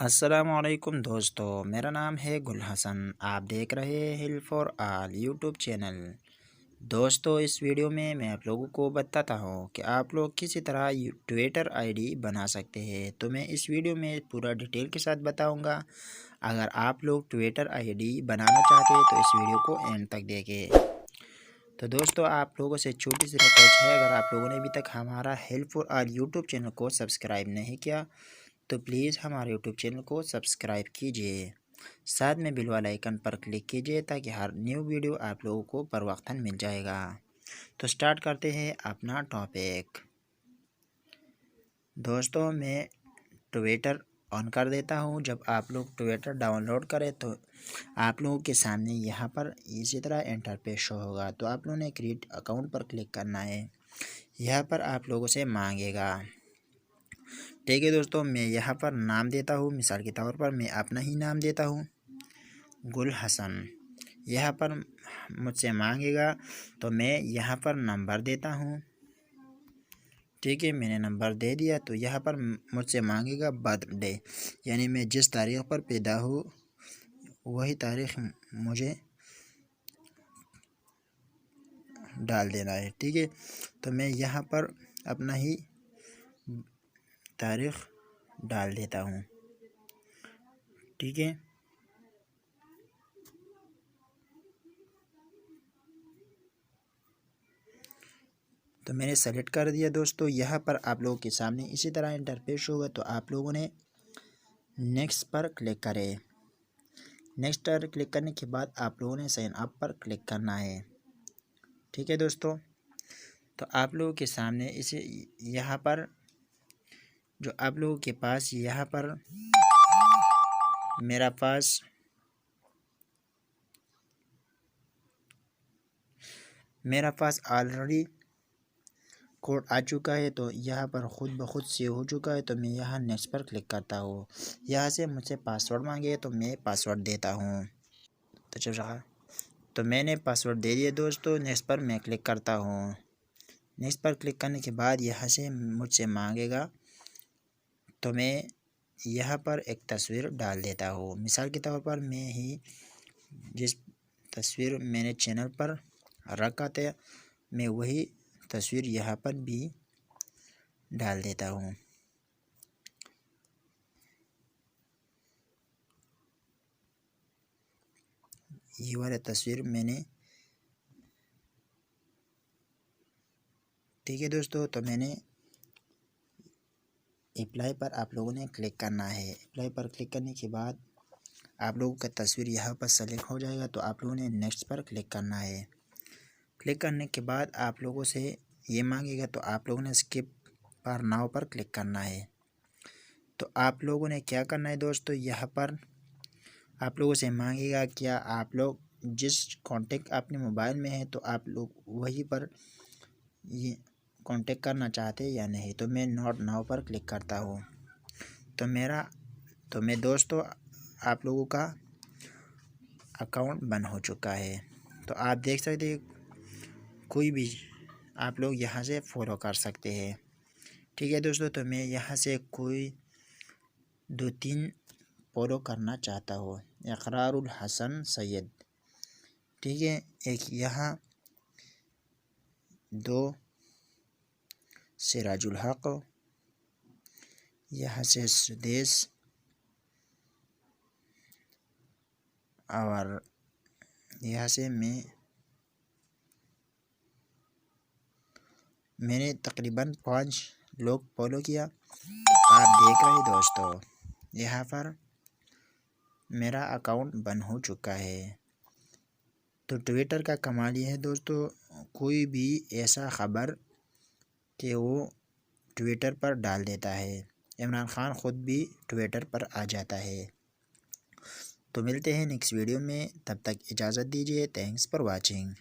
अस्सलामुअलैकुम दोस्तों, मेरा नाम है गुल हसन। आप देख रहे हैं हिल फॉर आल यूट्यूब चैनल। दोस्तों, इस वीडियो में मैं आप लोगों को बताता हूं कि आप लोग किसी तरह ट्विटर आईडी बना सकते हैं। तो मैं इस वीडियो में पूरा डिटेल के साथ बताऊंगा। अगर आप लोग ट्विटर आईडी बनाना चाहते हैं तो इस वीडियो को एंड तक देखें। तो दोस्तों, आप लोगों से छोटी सी रिक्वेस्ट है, अगर आप लोगों ने अभी तक हमारा हिल फॉर आल यूट्यूब चैनल को सब्सक्राइब नहीं किया तो प्लीज़ हमारे यूट्यूब चैनल को सब्सक्राइब कीजिए। साथ में बिल वाला आइकन पर क्लिक कीजिए ताकि हर न्यू वीडियो आप लोगों को बर वक्तन मिल जाएगा। तो स्टार्ट करते हैं अपना टॉपिक। दोस्तों, मैं ट्विटर ऑन कर देता हूं। जब आप लोग ट्विटर डाउनलोड करें तो आप लोगों के सामने यहाँ पर इसी तरह इंटरफेस शो होगा। तो आप लोगों ने क्रिएट अकाउंट पर क्लिक करना है। यहाँ पर आप लोगों से मांगेगा। ठीक है दोस्तों, मैं यहाँ पर नाम देता हूँ। मिसाल के तौर पर मैं अपना ही नाम देता हूँ, गुल हसन। यहाँ पर मुझसे मांगेगा तो मैं यहाँ पर नंबर देता हूँ। ठीक है, मैंने नंबर दे दिया। तो यहाँ पर मुझसे मांगेगा बर्थडे, यानी मैं जिस तारीख पर पैदा हूँ वही तारीख मुझे डाल देना है। ठीक है, तो मैं यहाँ पर अपना ही तारीख डाल देता हूँ। ठीक है, तो मैंने सेलेक्ट कर दिया। दोस्तों, यहाँ पर आप लोगों के सामने इसी तरह इंटरफेस होगा। तो आप लोगों ने नेक्स्ट पर क्लिक करें। नेक्स्ट पर क्लिक करने के बाद आप लोगों ने साइन अप पर क्लिक करना है। ठीक है दोस्तों, तो आप लोगों के सामने इसे यहाँ पर जो आप लोगों के पास यहाँ पर मेरा पास ऑलरेडी कोड आ चुका है। तो यहाँ पर ख़ुद ब खुद सेव हो चुका है। तो मैं यहाँ नेक्स्ट पर क्लिक करता हूँ। यहाँ से मुझसे पासवर्ड मांगे तो मैं पासवर्ड देता हूँ। तो चल रहा, तो मैंने पासवर्ड दे दिया। दोस्तों, नेक्स्ट पर मैं क्लिक करता हूँ। नेक्स्ट पर क्लिक करने के बाद यहाँ से मुझसे मांगेगा तो मैं यहाँ पर एक तस्वीर डाल देता हूँ। मिसाल के तौर पर मैं ही जिस तस्वीर मैंने चैनल पर रखा था मैं वही तस्वीर यहाँ पर भी डाल देता हूँ। ये वाला तस्वीर मैंने, ठीक है दोस्तों, तो मैंने अप्लाई पर आप लोगों ने क्लिक करना है। अप्लाई पर क्लिक करने के बाद आप लोगों का तस्वीर यहाँ पर सेलेक्ट हो जाएगा। तो आप लोगों ने नेक्स्ट पर क्लिक करना है। क्लिक करने के बाद आप लोगों से ये मांगेगा तो आप लोगों ने स्किप पर नाउ पर क्लिक करना है। तो आप लोगों ने क्या करना है दोस्तों, यहाँ पर आप लोगों से मांगेगा क्या आप लोग जिस कांटेक्ट अपने मोबाइल में है तो आप लोग वही पर ये कांटेक्ट करना चाहते हैं या नहीं। तो मैं नॉट नाउ पर क्लिक करता हूँ। तो मैं दोस्तों आप लोगों का अकाउंट बन हो चुका है। तो आप देख सकते हैं, कोई भी आप लोग यहाँ से फॉलो कर सकते हैं। ठीक है दोस्तों, तो मैं यहाँ से कोई 2-3 फॉलो करना चाहता हूँ। इकरारुल हसन सैयद, ठीक है। एक यहाँ 2 सिराजुल हक, यहाँ से सुदेश, और यहाँ से मैंने तकरीबन 5 लोग फॉलो किया। आप देख रहे हैं दोस्तों, यहाँ पर मेरा अकाउंट बन हो चुका है। तो ट्विटर का कमाल ये है दोस्तों, कोई भी ऐसा ख़बर कि वो ट्विटर पर डाल देता है। इमरान खान ख़ुद भी ट्विटर पर आ जाता है। तो मिलते हैं नेक्स्ट वीडियो में, तब तक इजाज़त दीजिए। Thanks for watching.